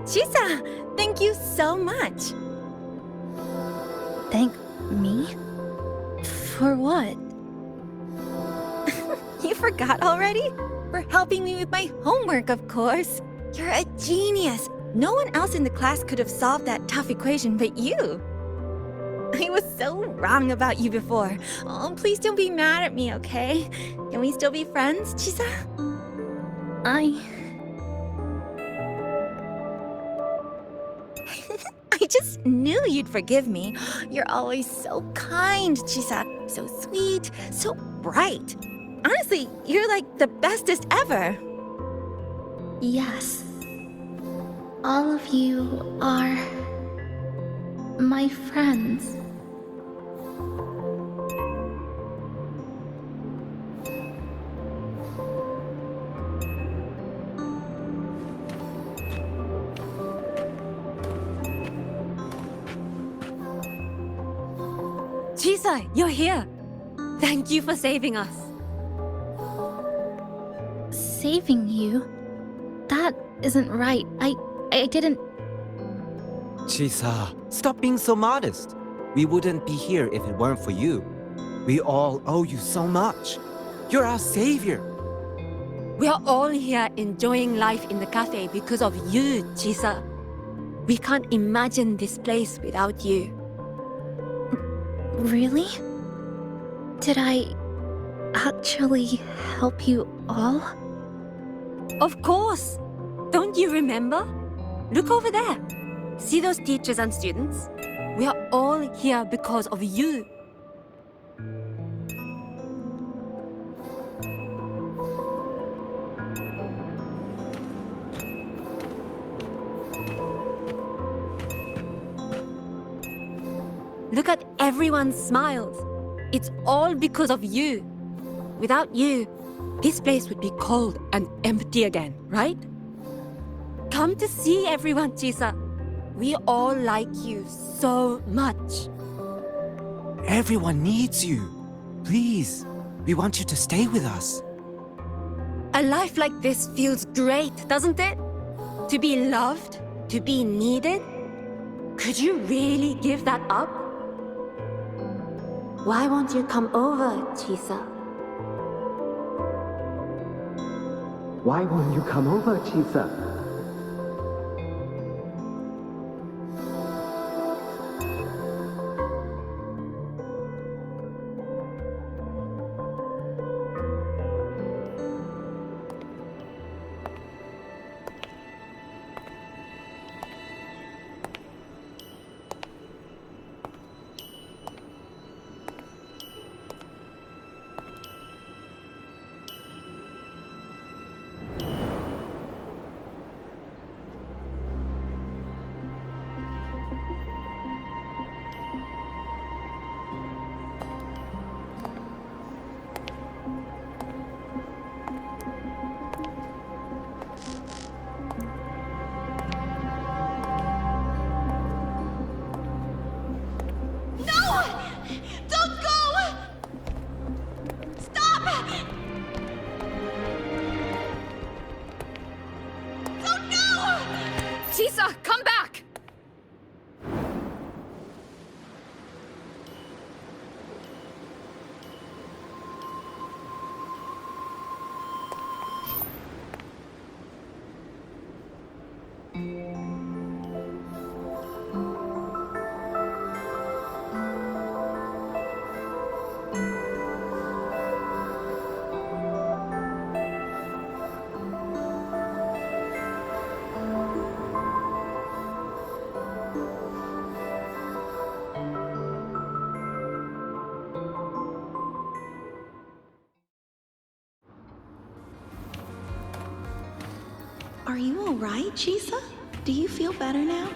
Chisa, thank you so much. Thank me? For what? You forgot already? For helping me with my homework, of course. You're a genius. No one else in the class could have solved that tough equation but you. I was so wrong about you before. Oh, please don't be mad at me, okay? Can we still be friends, Chisa? I just knew you'd forgive me. You're always so kind, Chisa. So sweet, so bright. Honestly, you're like the bestest ever. Yes. All of you are my friends. Chisa, you're here. Thank you for saving us. Saving you? That isn't right. I didn't... Chisa, stop being so modest. We wouldn't be here if it weren't for you. We all owe you so much. You're our savior. We are all here enjoying life in the cafe because of you, Chisa. We can't imagine this place without you. Really? Did I actually help you all? Of course! Don't you remember? Look over there. See those teachers and students? We are all here because of you. Look at everyone's smiles. It's all because of you. Without you, this place would be cold and empty again, right? Come to see everyone, Chisa. We all like you so much. Everyone needs you. Please, we want you to stay with us. A life like this feels great, doesn't it? To be loved, to be needed. Could you really give that up? Why won't you come over, Chisa? Why won't you come over, Chisa? Chisa, come back! Are you alright, Chisa? Do you feel better now?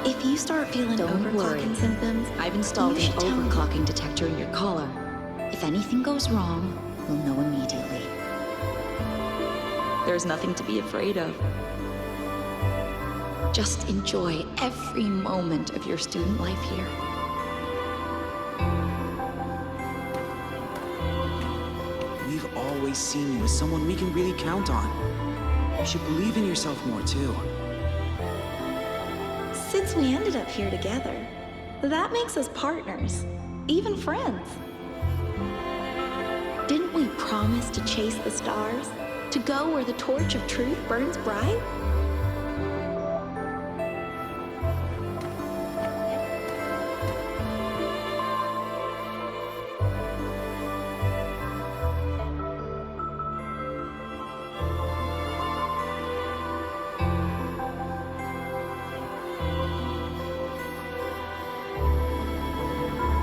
If you start feeling Don't worry. overclocking symptoms, I've installed you an should tell me. overclocking detector in your collar. If anything goes wrong, we'll know immediately. There's nothing to be afraid of. Just enjoy every moment of your student life here. We've always seen you as someone we can really count on. You should believe in yourself more, too. Since we ended up here together, that makes us partners, even friends. Didn't we promise to chase the stars? To go where the torch of truth burns bright?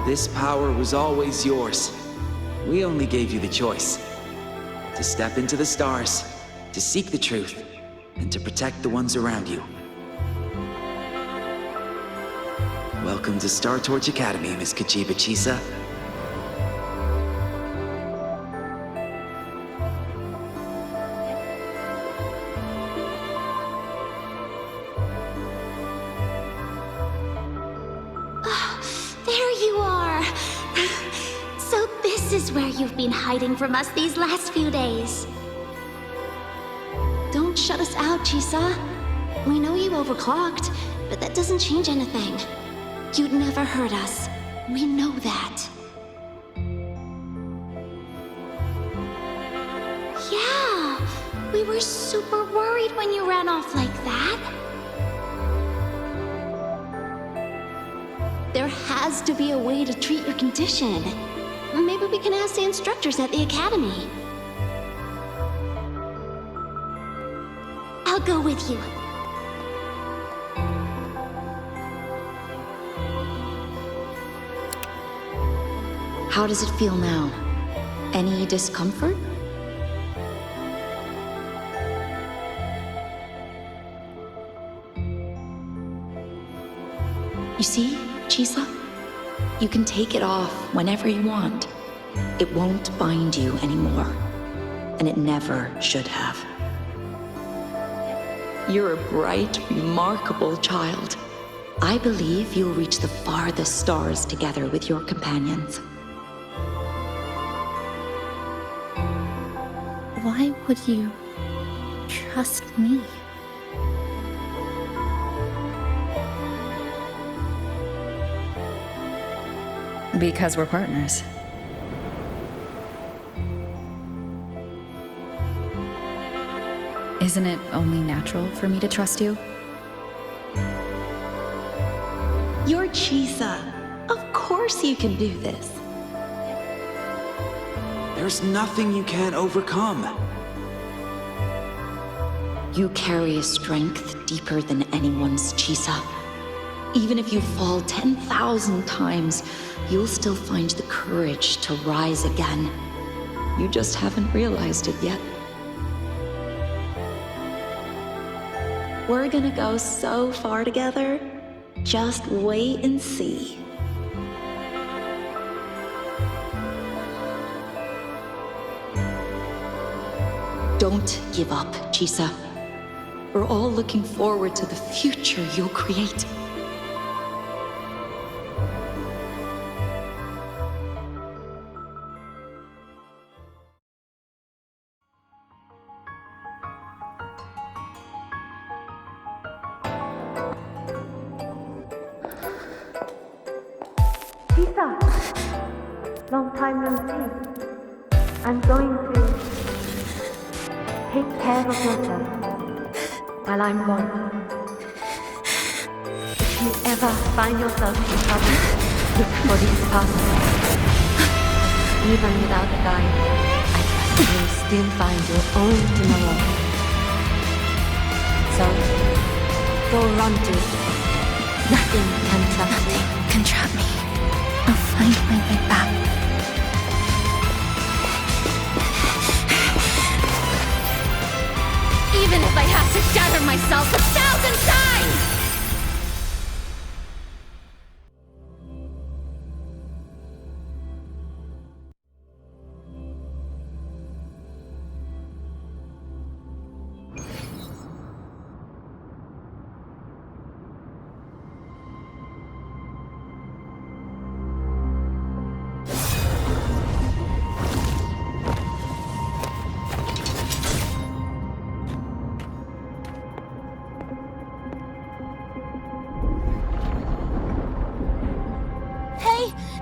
This power was always yours. We only gave you the choice. To step into the stars, to seek the truth, and to protect the ones around you. Welcome to Star Torch Academy, Miss Kachiba Chisa. There you are! So this is where you've been hiding from us these last few days. Don't shut us out, Chisa. We know you overclocked, but that doesn't change anything. You'd never hurt us. We know that. Yeah, we were super worried when you ran off like that. There has to be a way to treat your condition. Maybe we can ask the instructors at the academy. I'll go with you. How does it feel now? Any discomfort? You see, Chisa? You can take it off whenever you want. It won't bind you anymore. And it never should have. You're a bright, remarkable child. I believe you'll reach the farthest stars together with your companions. Why would you trust me? Because we're partners. Isn't it only natural for me to trust you? You're Chisa. Of course you can do this. There's nothing you can't overcome. You carry a strength deeper than anyone's, Chisa. Even if you fall 10,000 times, you'll still find the courage to rise again. You just haven't realized it yet. We're gonna go so far together. Just wait and see. Don't give up, Chisa. We're all looking forward to the future you'll create. Chisa! Long time no see. I'm going to take care of yourself while I'm gone. If you ever find yourself in trouble, look for these paths. Even without a guide, I trust you'll still find your own tomorrow. So, go run to it. Nothing can trap you. Nothing can trap me. I'll find my way back. to shatter myself 1,000 times!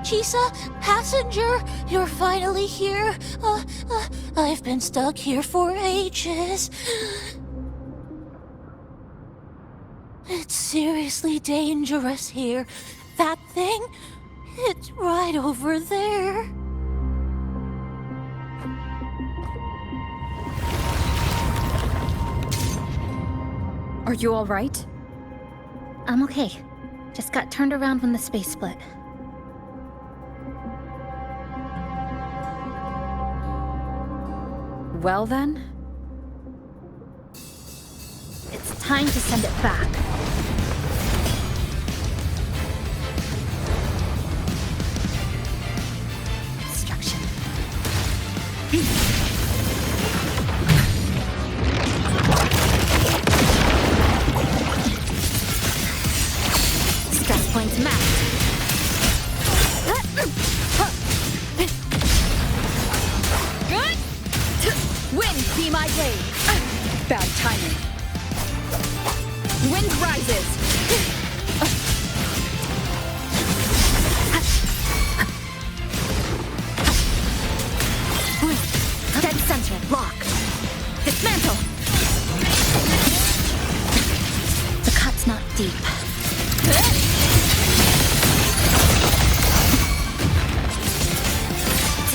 Chisa, passenger, you're finally here. I've been stuck here for ages. It's seriously dangerous here. That thing, it's right over there. Are you all right? I'm okay. Just got turned around when the space split. Well then? It's time to send it back. Destruction. Stress points mapped. Wind, be my blade! Bad timing. Wind rises! Dead center, lock. Dismantle! The cut's not deep.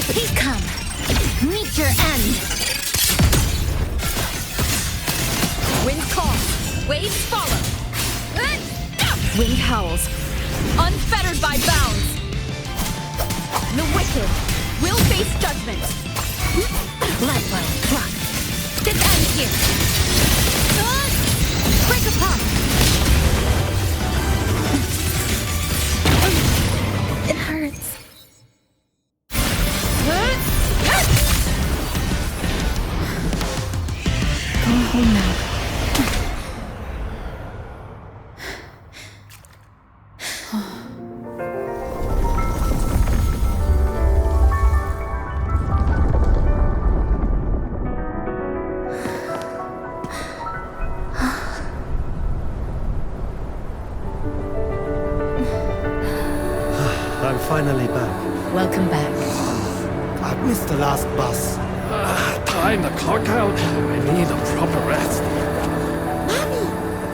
Please come. Meet your end. Wind calls, waves follow. Wind howls, unfettered by bounds. The wicked will face judgment. Lightbone, block. This ends here. Break apart. It hurts. Go home now. I'm finally back. Welcome back. I missed the last bus. Time to clock out. I need a proper rest. Mommy,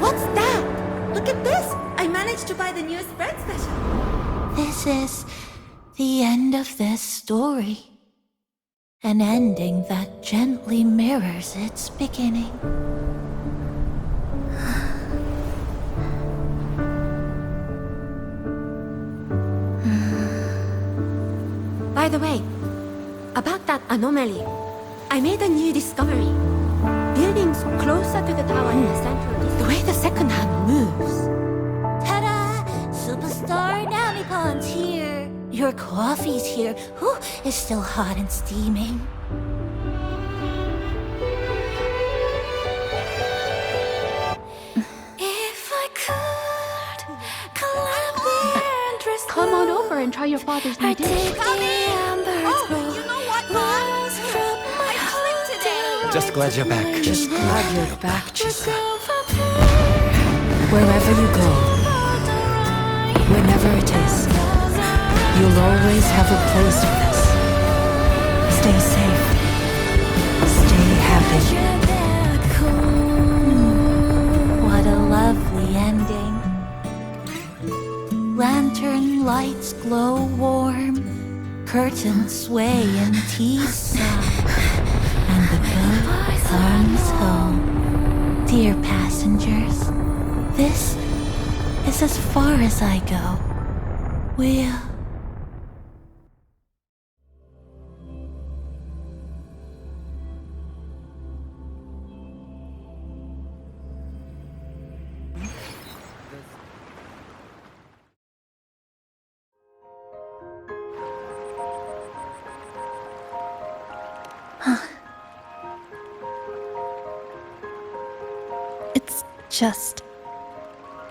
what's that? Look at this. I managed to buy the newest bread special. This is the end of this story. An ending that gently mirrors its beginning. By the way, about that anomaly, I made a new discovery. Buildings closer to the tower in the center, the way the second hand moves. Ta-da! Superstar Namipon's here. Your coffee's here. Ooh, it's still hot and steaming. If I could climb the endless Come on over and try your father's new dish. You know what, Mom? I clicked today. Just glad you're back. Just glad you're back, Chisa. Wherever you go, whenever it is, you'll always have a place with us. Stay safe. Stay happy. What a lovely ending. Lantern lights glow warm, curtains sway in teas sigh, and the boat comes home. Dear passengers, this is as far as I go. We'll...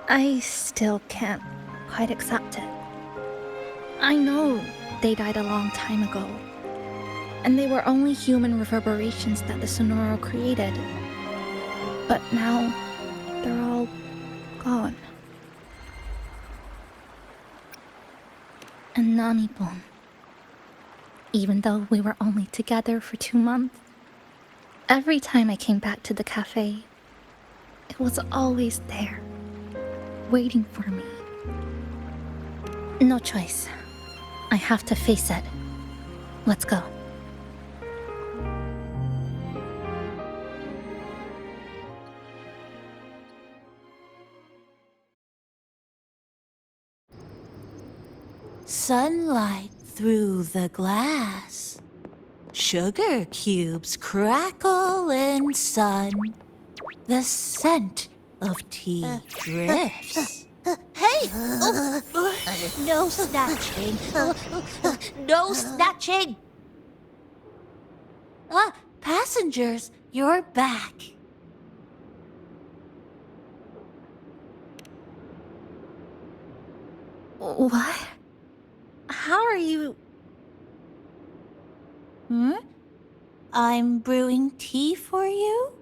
I still can't quite accept it. I know they died a long time ago, and they were only human reverberations that the Sonoro created. But now, they're all gone. And Nami-bun, even though we were only together for 2 months, every time I came back to the cafe, it was always there, waiting for me. No choice. I have to face it. Let's go. Sunlight through the glass. Sugar cubes crackle in sun. The scent of tea drifts. Hey! No snatching. No snatching! Passengers, you're back. What? How are you... I'm brewing tea for you?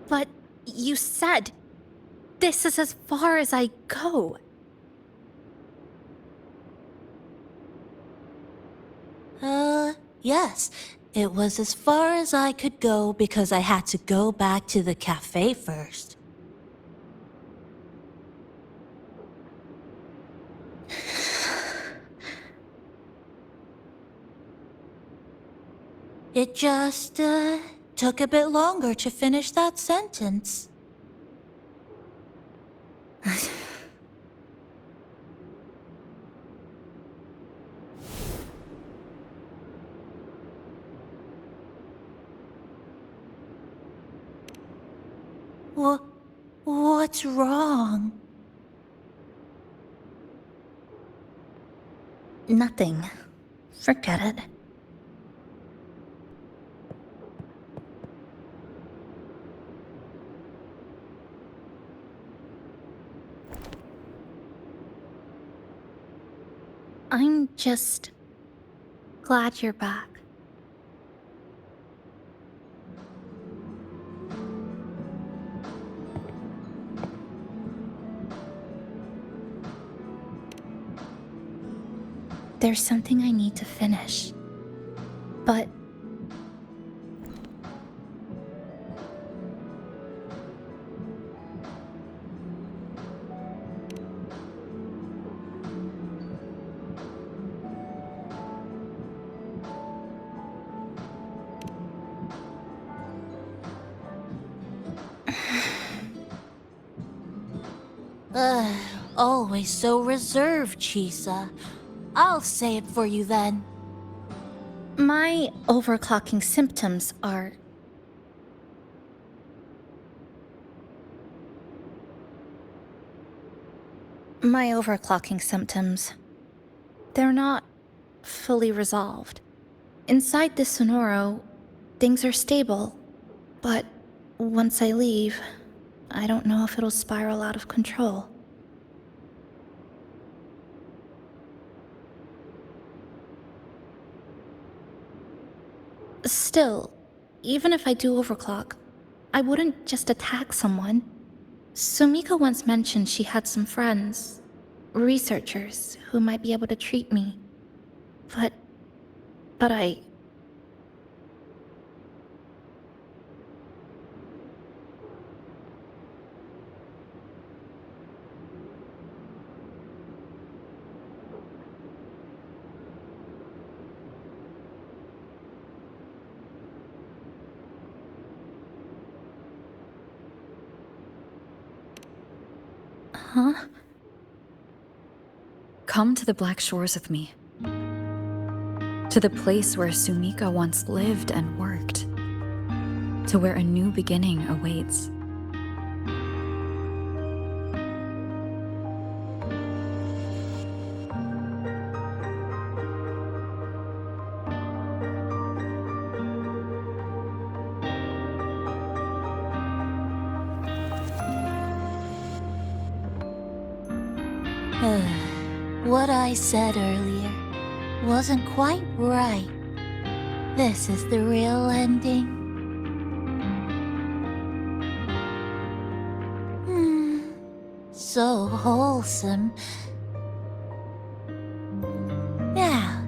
But you said this is as far as I go. Yes. It was as far as I could go because I had to go back to the cafe first. It just, took a bit longer to finish that sentence. What's wrong? Nothing. Forget it. I'm just glad you're back. There's something I need to finish, but... Always so reserved, Chisa. I'll say it for you then. My overclocking symptoms are... They're not fully resolved. Inside this Sonoro, things are stable, but once I leave, I don't know if it'll spiral out of control. Still, even if I do overclock, I wouldn't just attack someone. Sumika once mentioned she had some friends, researchers, who might be able to treat me. But I... Huh? Come to the Black Shores with me. To the place where Sumika once lived and worked. To where a new beginning awaits. What I said earlier wasn't quite right. This is the real ending. So wholesome. Now,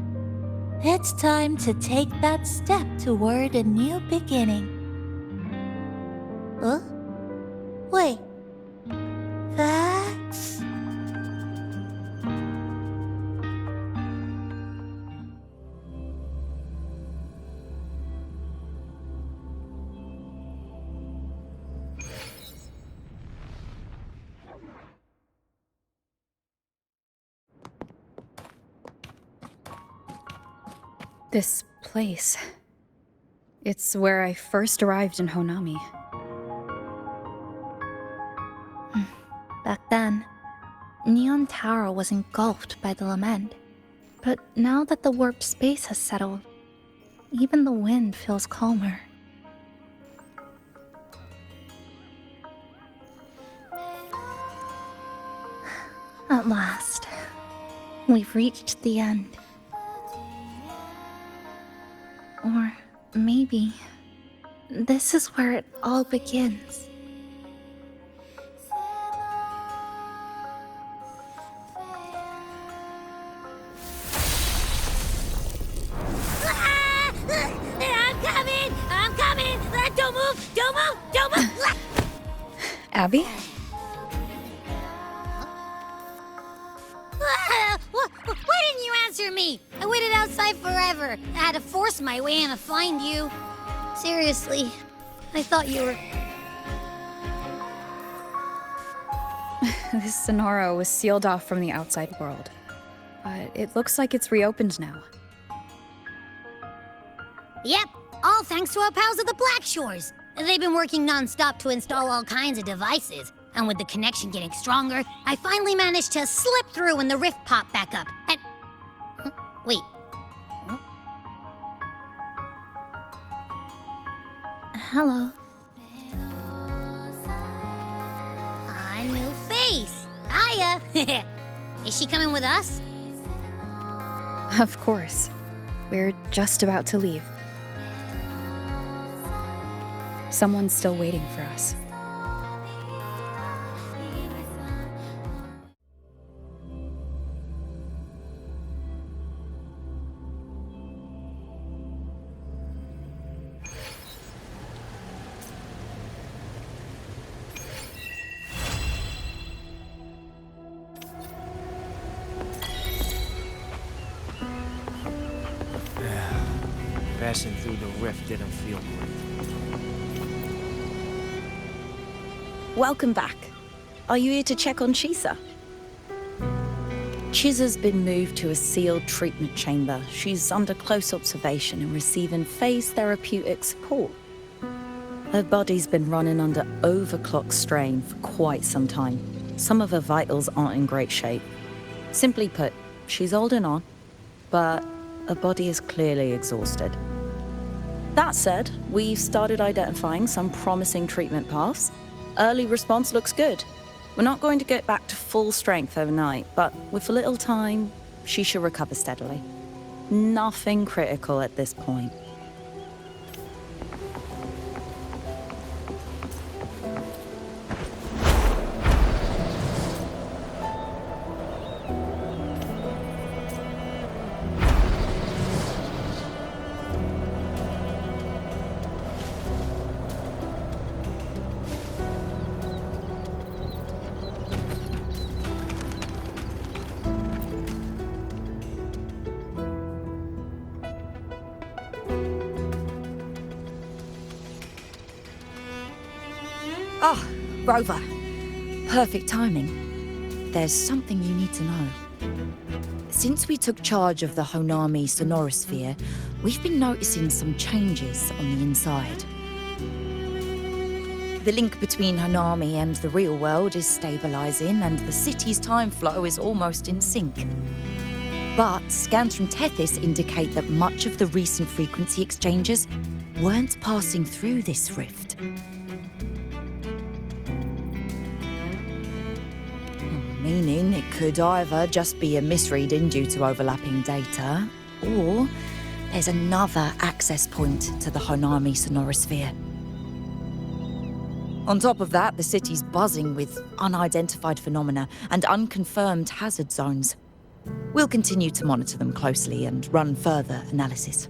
it's time to take that step toward a new beginning. Huh? Wait. That's... This place. It's where I first arrived in Honami. Back then, Neon Tower was engulfed by the lament. But now that the warped space has settled, even the wind feels calmer. At last, we've reached the end. Or maybe this is where it all begins. I'm coming! Don't move! Don't move! Don't move! Abby? Why didn't you answer me? I waited outside forever. I had to force my way in to find you. Seriously, I thought you were... This Sonoro was sealed off from the outside world. But it looks like it's reopened now. Yep, all thanks to our pals at the Black Shores. They've been working non-stop to install all kinds of devices. And with the connection getting stronger, I finally managed to slip through when the rift popped back up. And... Wait. Hello. A new face. Hiya. Is she coming with us? Of course. We're just about to leave. Someone's still waiting for us. Passing through the rift didn't feel great. Welcome back. Are you here to check on Chisa? Chisa's been moved to a sealed treatment chamber. She's under close observation and receiving phase therapeutic support. Her body's been running under overclock strain for quite some time. Some of her vitals aren't in great shape. Simply put, she's holding on, but her body is clearly exhausted. That said, we've started identifying some promising treatment paths. Early response looks good. We're not going to get back to full strength overnight, but with a little time, she should recover steadily. Nothing critical at this point. Oh, Rover. Perfect timing. There's something you need to know. Since we took charge of the Honami sonorosphere, we've been noticing some changes on the inside. The link between Honami and the real world is stabilizing, and the city's time flow is almost in sync. But scans from Tethys indicate that much of the recent frequency exchanges weren't passing through this rift. meaning it could either just be a misreading due to overlapping data, or there's another access point to the Honami sonorosphere. On top of that, the city's buzzing with unidentified phenomena and unconfirmed hazard zones. We'll continue to monitor them closely and run further analysis.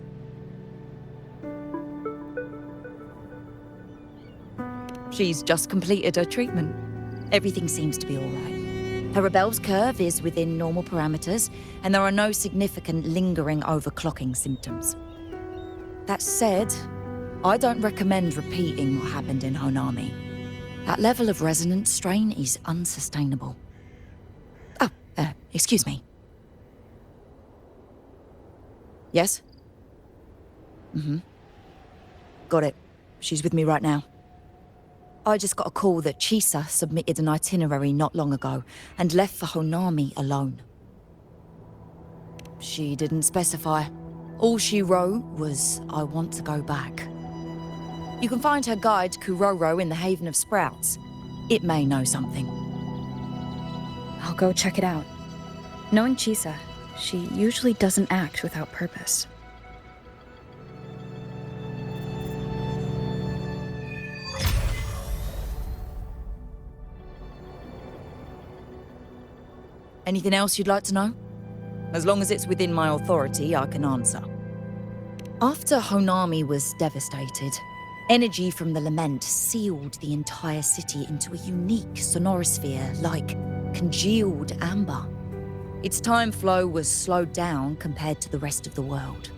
She's just completed her treatment. Everything seems to be all right. Her Rebel's curve is within normal parameters, and there are no significant lingering overclocking symptoms. That said, I don't recommend repeating what happened in Honami. That level of resonance strain is unsustainable. Oh, excuse me. Yes? Got it. She's with me right now. I just got a call that Chisa submitted an itinerary not long ago and left for Honami alone. She didn't specify. All she wrote was, "I want to go back." You can find her guide, Kuroro, in the Haven of Sprouts. It may know something. I'll go check it out. Knowing Chisa, she usually doesn't act without purpose. Anything else you'd like to know? As long as it's within my authority, I can answer. After Honami was devastated, energy from the lament sealed the entire city into a unique sonorosphere like congealed amber. Its time flow was slowed down compared to the rest of the world.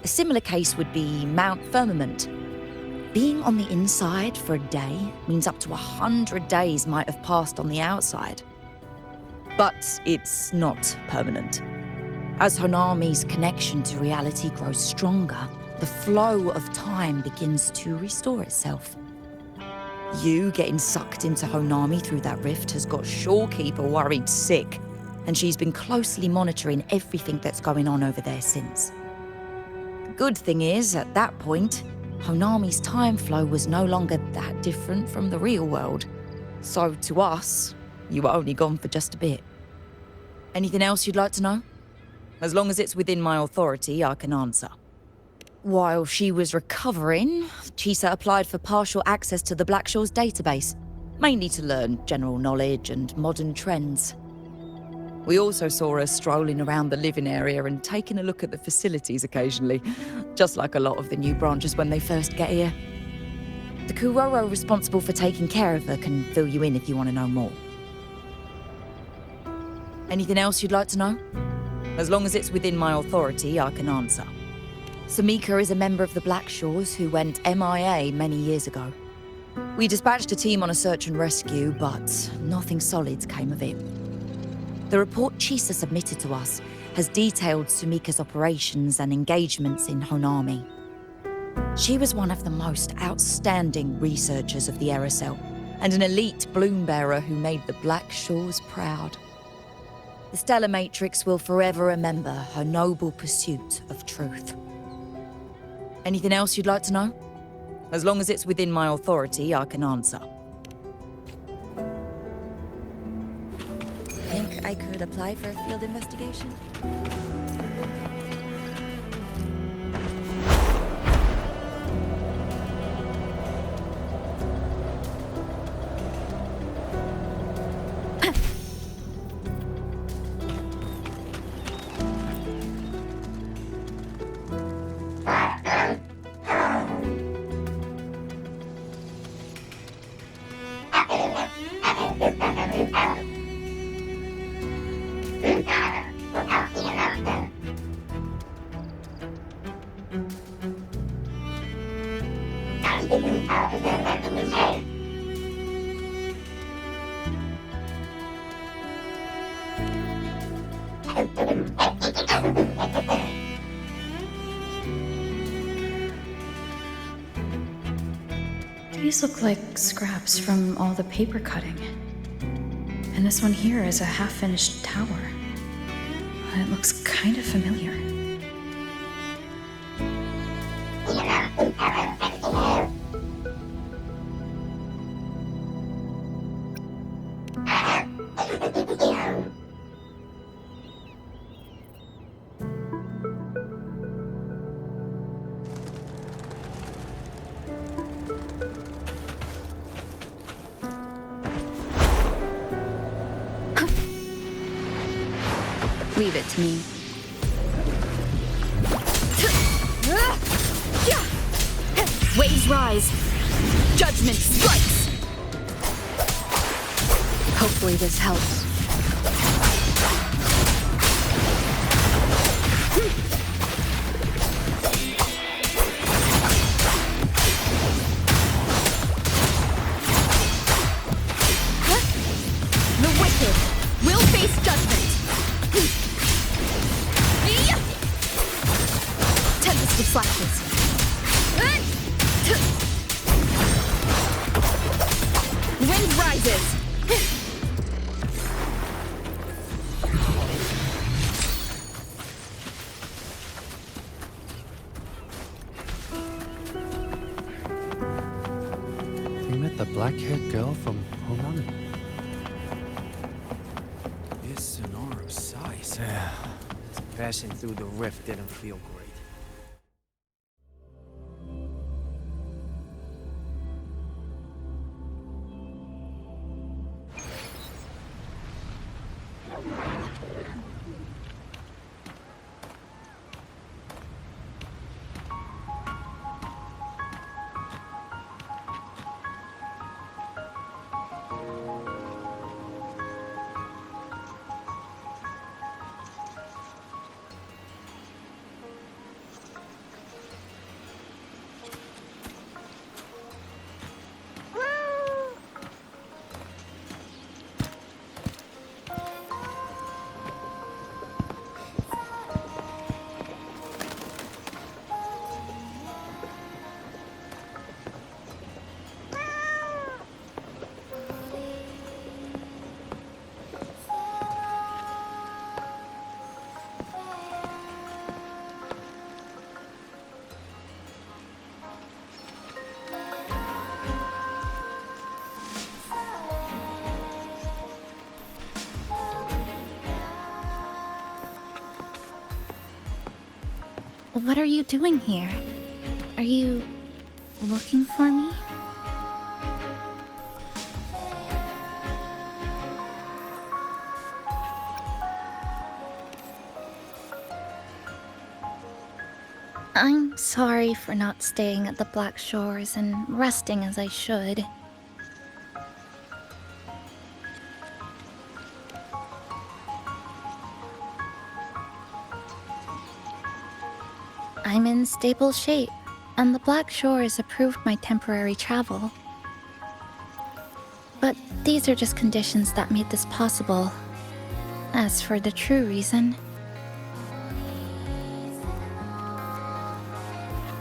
A similar case would be Mount Firmament. Being on the inside for a day means up to 100 days might have passed on the outside. But it's not permanent. As Honami's connection to reality grows stronger, the flow of time begins to restore itself. You getting sucked into Honami through that rift has got Shorekeeper worried sick, and she's been closely monitoring everything that's going on over there since. The good thing is, at that point, Honami's time flow was no longer that different from the real world. So to us, you were only gone for just a bit. Anything else you'd like to know? As long as it's within my authority, I can answer. While she was recovering, Chisa applied for partial access to the Blackshaw's database, mainly to learn general knowledge and modern trends. We also saw her strolling around the living area and taking a look at the facilities occasionally, just like a lot of the new branches when they first get here. The Kuroro responsible for taking care of her can fill you in if you want to know more. Anything else you'd like to know? As long as it's within my authority, I can answer. Sumika is a member of the Blackshaws who went MIA many years ago. We dispatched a team on a search and rescue, but nothing solid came of it. The report Chisa submitted to us has detailed Sumika's operations and engagements in Honami. She was one of the most outstanding researchers of the Aerocell, and an elite bloom bearer who made the Blackshaws proud. The Stellar Matrix will forever remember her noble pursuit of truth. Anything else you'd like to know? As long as it's within my authority, I can answer. Think I could apply for a field investigation? These look like scraps from all the paper cutting. And this one here is a half-finished tower. It looks kind of familiar. Leave it to me. Waves rise. Judgment strikes. Hopefully this helps. The wicked will face judgment. Tempest of slashes. Wind rises. You met the black-haired girl from Honami? This Sonoro size. Yeah. Passing through the rift didn't feel great. What are you doing here? Are you looking for me? I'm sorry for not staying at the Black Shores and resting as I should. I'm in stable shape, and the Black Shores approved my temporary travel. But these are just conditions that made this possible. As for the true reason,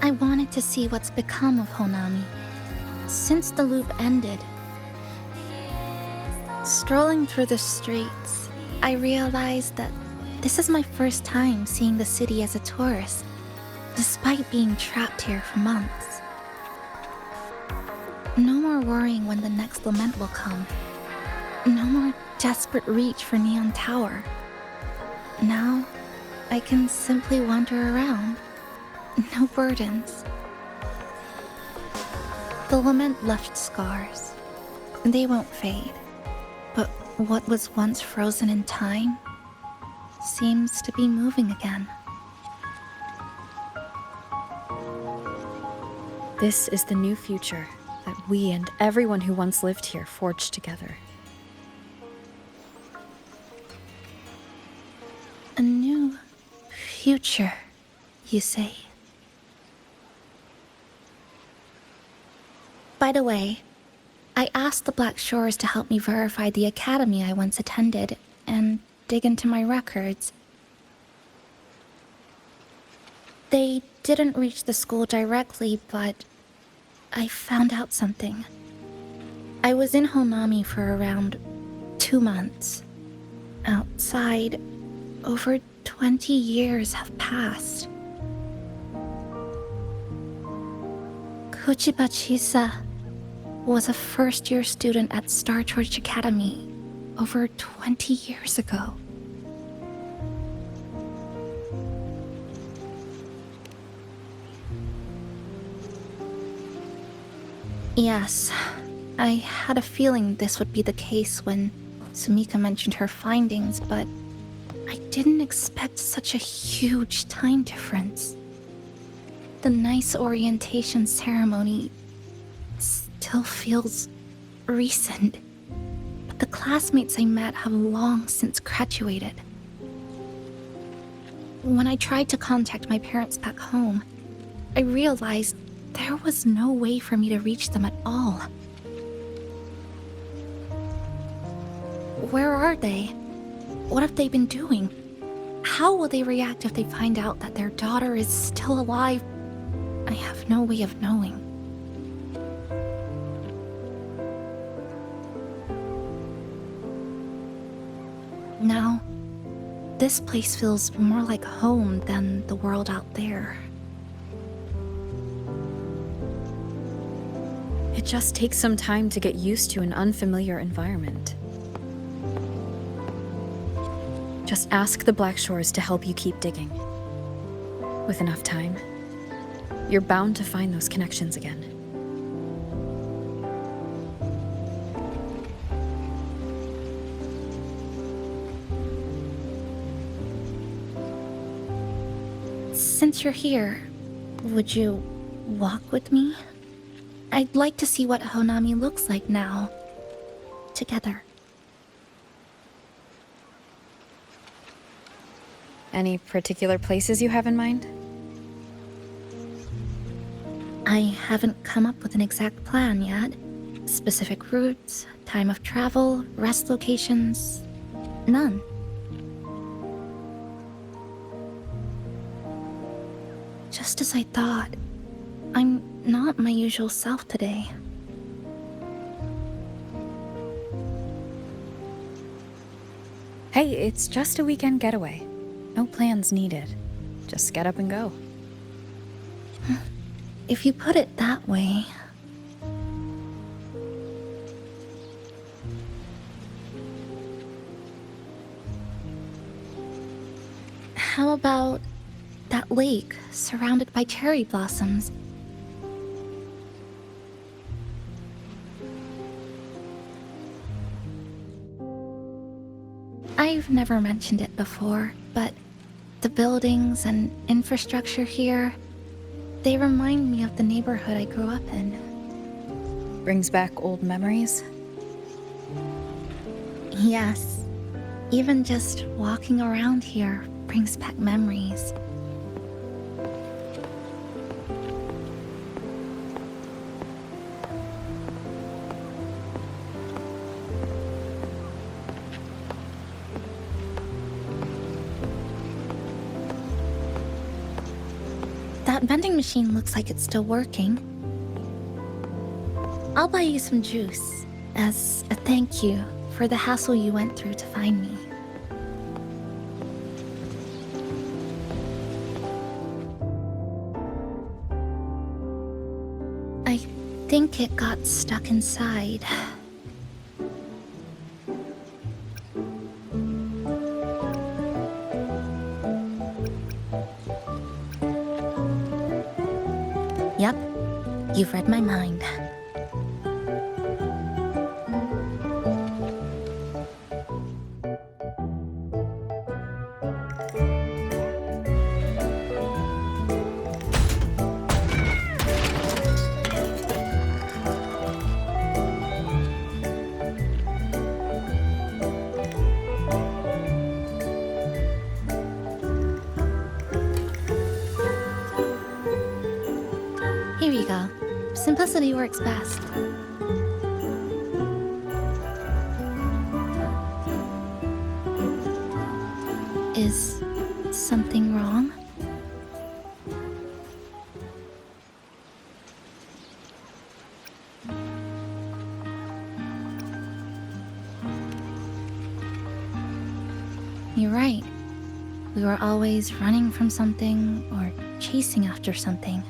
I wanted to see what's become of Honami since the loop ended. Strolling through the streets, I realized that this is my first time seeing the city as a tourist, despite being trapped here for months. No more worrying when the next lament will come. No more desperate reach for Neon Tower. Now, I can simply wander around. No burdens. The lament left scars. They won't fade. But what was once frozen in time seems to be moving again. This is the new future that we and everyone who once lived here forged together. A new future, you say? By the way, I asked the Black Shores to help me verify the academy I once attended and dig into my records. They didn't reach the school directly, but I found out something. I was in Honami for around 2 months. Outside, over 20 years have passed. Kuchiba Chisa was a first-year student at Star Church Academy over 20 years ago. Yes, I had a feeling this would be the case when Sumika mentioned her findings, but I didn't expect such a huge time difference. The nice orientation ceremony still feels recent, but the classmates I met have long since graduated. When I tried to contact my parents back home, I realized there was no way for me to reach them at all. Where are they? What have they been doing? How will they react if they find out that their daughter is still alive? I have no way of knowing. Now, this place feels more like home than the world out there. It just takes some time to get used to an unfamiliar environment. Just ask the Black Shores to help you keep digging. With enough time, you're bound to find those connections again. Since you're here, would you walk with me? I'd like to see what Honami looks like now. Together. Any particular places you have in mind? I haven't come up with an exact plan yet. Specific routes, time of travel, rest locations, none. Just as I thought, I'm not my usual self today. Hey, it's just a weekend getaway. No plans needed. Just get up and go. If you put it that way... How about that lake surrounded by cherry blossoms? I've never mentioned it before, but the buildings and infrastructure here, they remind me of the neighborhood I grew up in. Brings back old memories? Yes. Even just walking around here brings back memories. That vending machine looks like it's still working. I'll buy you some juice as a thank you for the hassle you went through to find me. I think it got stuck inside. Yep, you've read my mind. Here you go. Simplicity works best. Is something wrong? You're right. We were always running from something or chasing after something.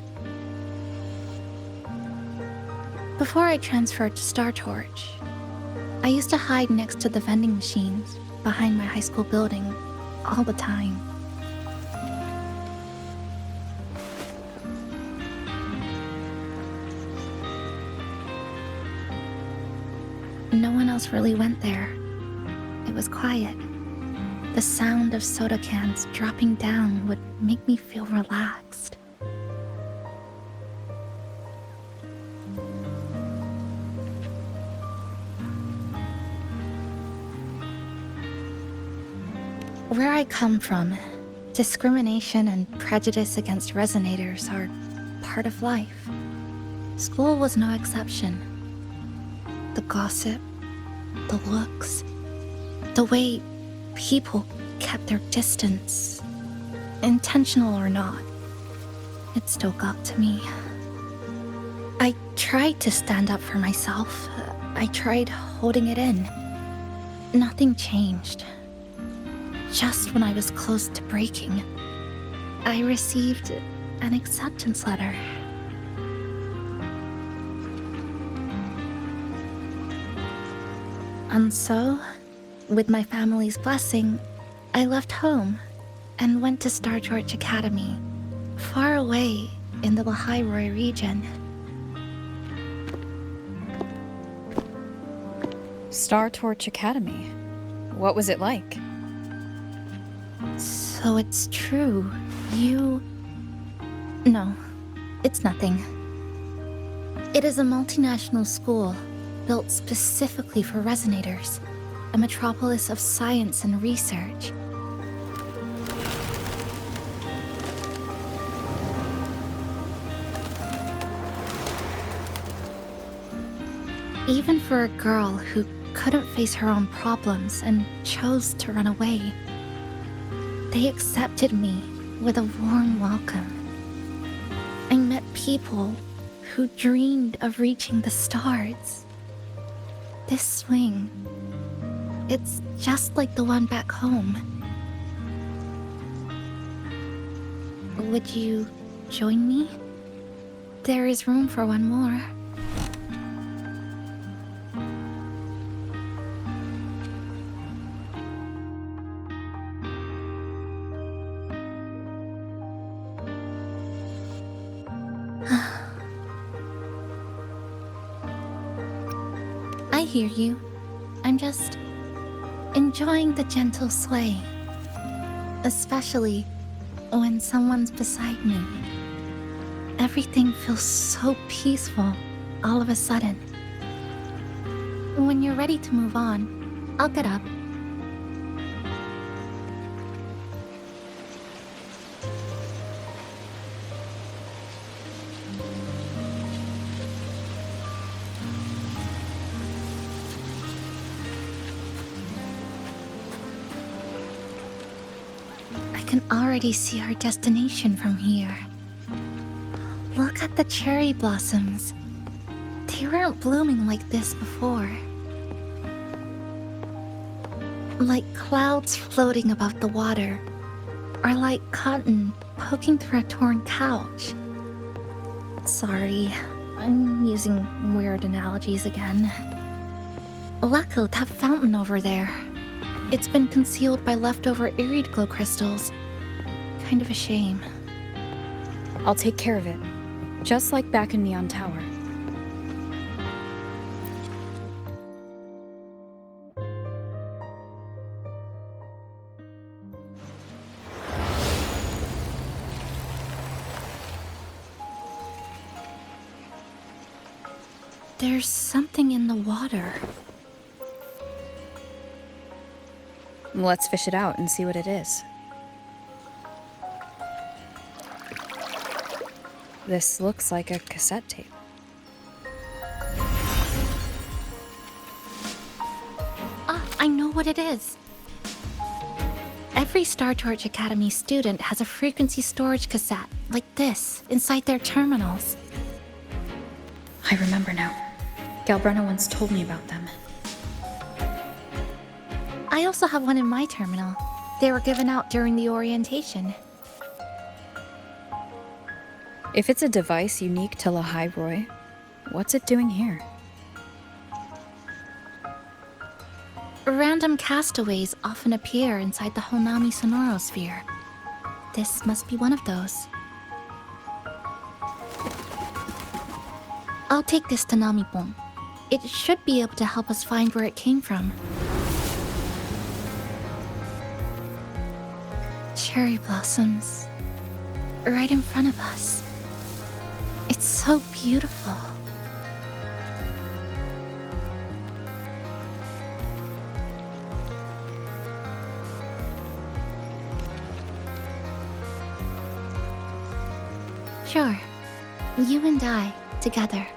Before I transferred to Star Torch, I used to hide next to the vending machines behind my high school building all the time. No one else really went there. It was quiet. The sound of soda cans dropping down would make me feel relaxed. Where I come from, discrimination and prejudice against resonators are part of life. School was no exception. The gossip, the looks, the way people kept their distance, intentional or not, it still got to me. I tried to stand up for myself. I tried holding it in. Nothing changed. Just when I was close to breaking, I received an acceptance letter. And so, with my family's blessing, I left home and went to Star George Academy, far away in the Lahairoi region. Star Torch Academy. What was it like? So it's true. No, it's nothing. It is a multinational school built specifically for resonators, a metropolis of science and research. Even for a girl who couldn't face her own problems and chose to run away, they accepted me with a warm welcome. I met people who dreamed of reaching the stars. This swing, it's just like the one back home. Would you join me? There is room for one more. I hear you. I'm just enjoying the gentle sway. Especially when someone's beside me. Everything feels so peaceful all of a sudden. When you're ready to move on, I'll get up. I can already see our destination from here. Look at the cherry blossoms. They weren't blooming like this before. Like clouds floating above the water, or like cotton poking through a torn couch. Sorry, I'm using weird analogies again. Look at that fountain over there. It's been concealed by leftover irid glow crystals. Kind of a shame. I'll take care of it. Just like back in Neon Tower. There's something in the water. Let's fish it out and see what it is. This looks like a cassette tape. I know what it is. Every Star George Academy student has a frequency storage cassette, like this, inside their terminals. I remember now. Galbrena once told me about them. I also have one in my terminal. They were given out during the orientation. If it's a device unique to Lahairoi, what's it doing here? Random castaways often appear inside the Honami sonorosphere. This must be one of those. I'll take this to Namipon. It should be able to help us find where it came from. cherry blossoms right in front of us. It's so beautiful. Sure, you and I together.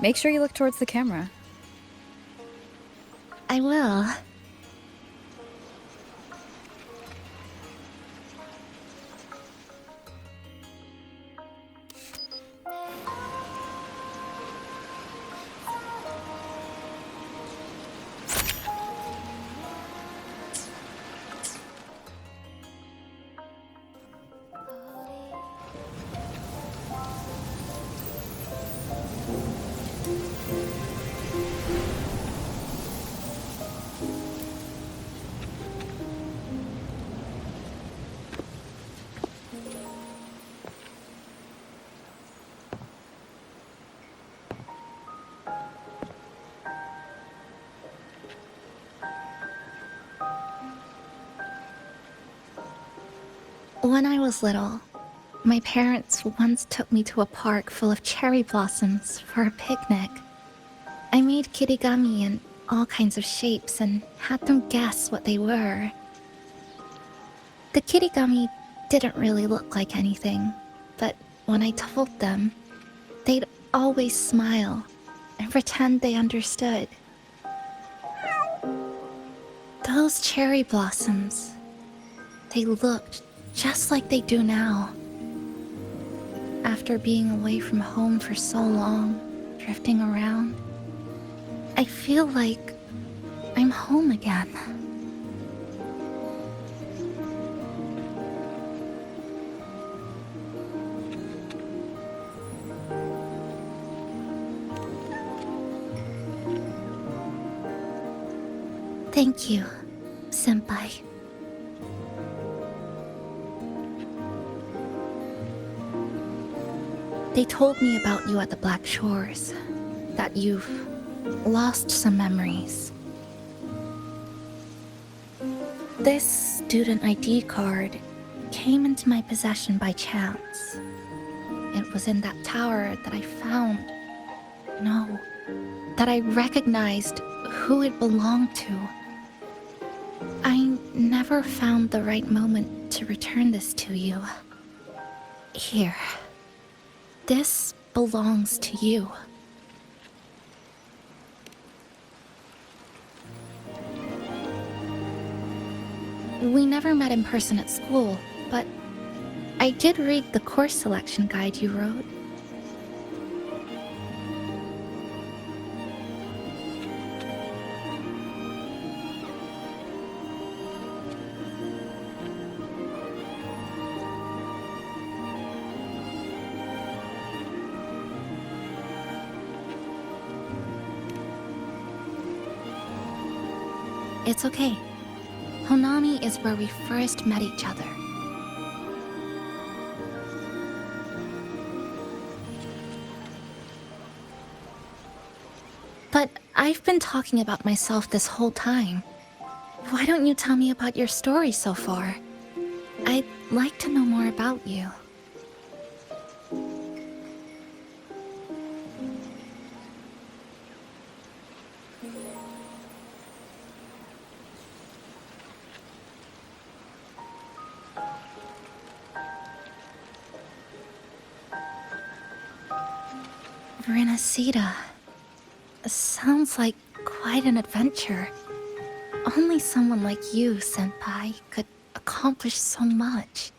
Make sure you look towards the camera. I will. When I was little, my parents once took me to a park full of cherry blossoms for a picnic. I made kirigami in all kinds of shapes and had them guess what they were. The kirigami didn't really look like anything, but when I told them, they'd always smile and pretend they understood. Those cherry blossoms, they looked just like they do now. After being away from home for so long, drifting around, I feel like I'm home again. Thank you, Senpai. They told me about you at the Black Shores, that you've lost some memories. This student ID card came into my possession by chance. It was in that tower that I found. No, that I recognized who it belonged to. I never found the right moment to return this to you. Here. This belongs to you. We never met in person at school, but I did read the course selection guide you wrote. It's okay. Honami is where we first met each other. But I've been talking about myself this whole time. Why don't you tell me about your story so far? I'd like to know more about you. Renacida. Sounds like quite an adventure. Only someone like you, Senpai, could accomplish so much.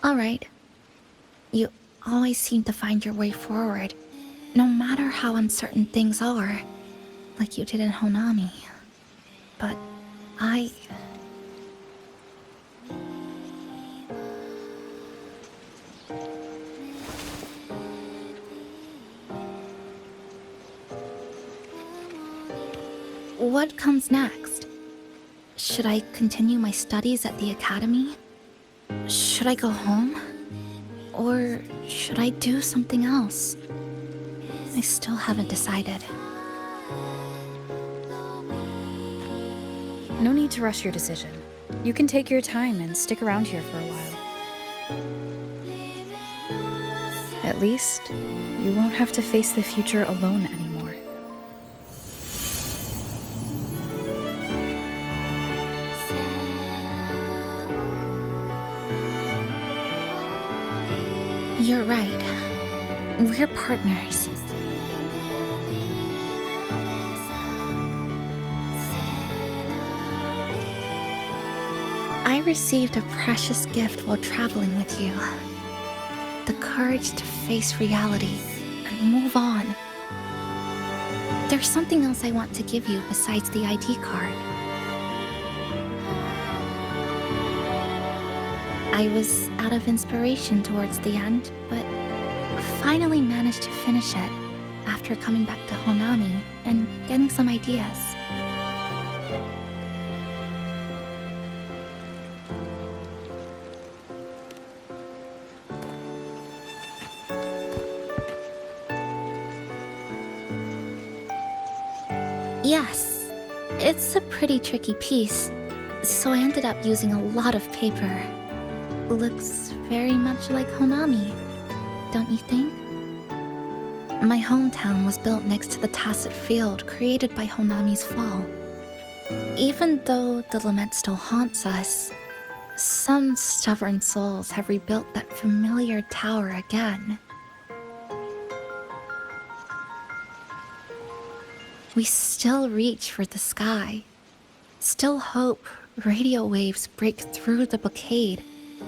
Alright. You always seem to find your way forward, no matter how uncertain things are, like you did in Honami. But I... What comes next? Should I continue my studies at the academy? Should I go home? Or should I do something else? I still haven't decided. No need to rush your decision. You can take your time and stick around here for a while. At least, you won't have to face the future alone anymore. You're right. We're partners. I received a precious gift while traveling with you. The courage to face reality and move on. There's something else I want to give you besides the ID card. I was out of inspiration towards the end, but finally managed to finish it after coming back to Honami and getting some ideas. Yes, it's a pretty tricky piece, so I ended up using a lot of paper. Looks very much like Honami, don't you think? My hometown was built next to the tacit field created by Honami's fall. Even though the lament still haunts us, some stubborn souls have rebuilt that familiar tower again. We still reach for the sky, still hope radio waves break through the blockade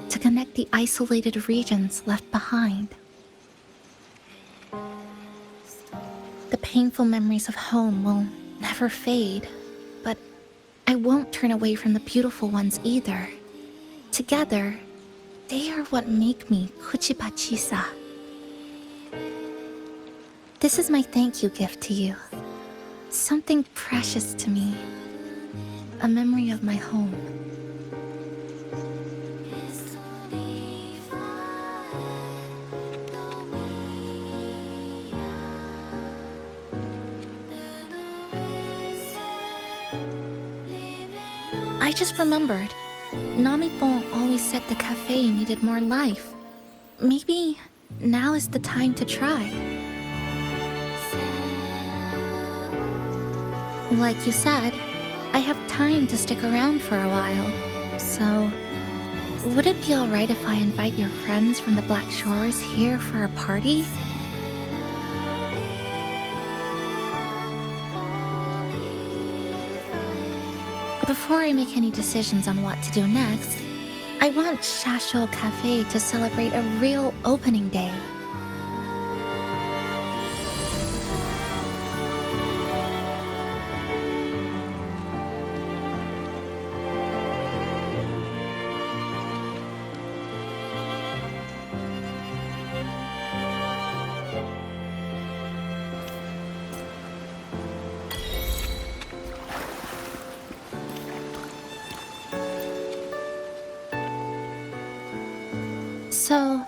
to connect the isolated regions left behind. The painful memories of home will never fade, but I won't turn away from the beautiful ones either. Together, they are what make me Kuchiba Chisa. This is my thank you gift to you. Something precious to me. A memory of my home. I just remembered. Namipon always said the cafe needed more life. Maybe now is the time to try. Like you said, I have time to stick around for a while. So, would it be alright if I invite your friends from the Black Shores here for a party? Before I make any decisions on what to do next, I want Shasho Cafe to celebrate a real opening day. So,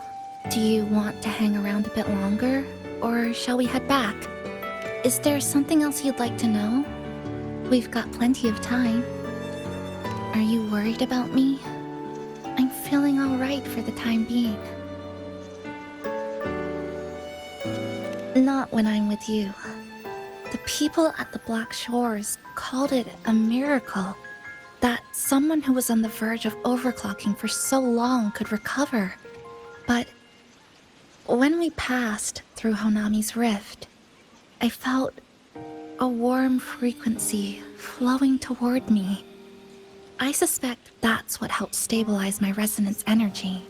do you want to hang around a bit longer, or shall we head back? Is there something else you'd like to know? We've got plenty of time. Are you worried about me? I'm feeling alright for the time being. Not when I'm with you. The people at the Black Shores called it a miracle that someone who was on the verge of overclocking for so long could recover. But when we passed through Honami's rift, I felt a warm frequency flowing toward me. I suspect that's what helped stabilize my resonance energy.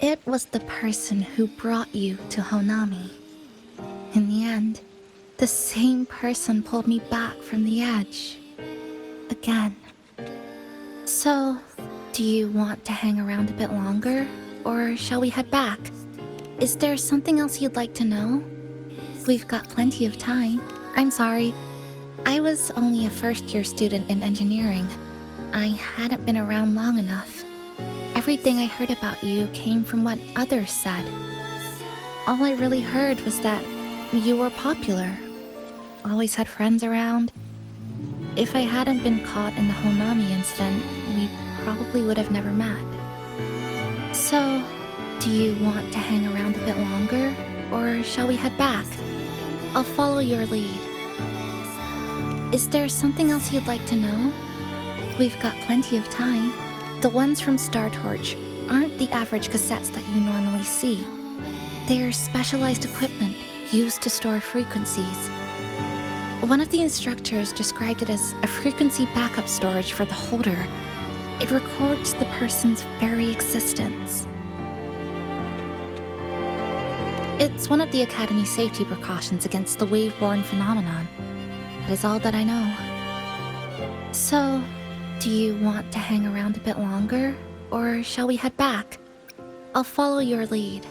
It was the person who brought you to Honami. In the end, the same person pulled me back from the edge. Again. So, do you want to hang around a bit longer, or shall we head back? Is there something else you'd like to know? We've got plenty of time. I'm sorry. I was only a first-year student in engineering. I hadn't been around long enough. Everything I heard about you came from what others said. All I really heard was that you were popular. Always had friends around. If I hadn't been caught in the Honami incident, we probably would have never met. So, do you want to hang around a bit longer, or shall we head back? I'll follow your lead. Is there something else you'd like to know? We've got plenty of time. The ones from Star Torch aren't the average cassettes that you normally see. They're specialized equipment used to store frequencies. One of the instructors described it as a frequency backup storage for the holder. It records the person's very existence. It's one of the Academy's safety precautions against the wave-borne phenomenon. That is all that I know. So, do you want to hang around a bit longer, or shall we head back? I'll follow your lead.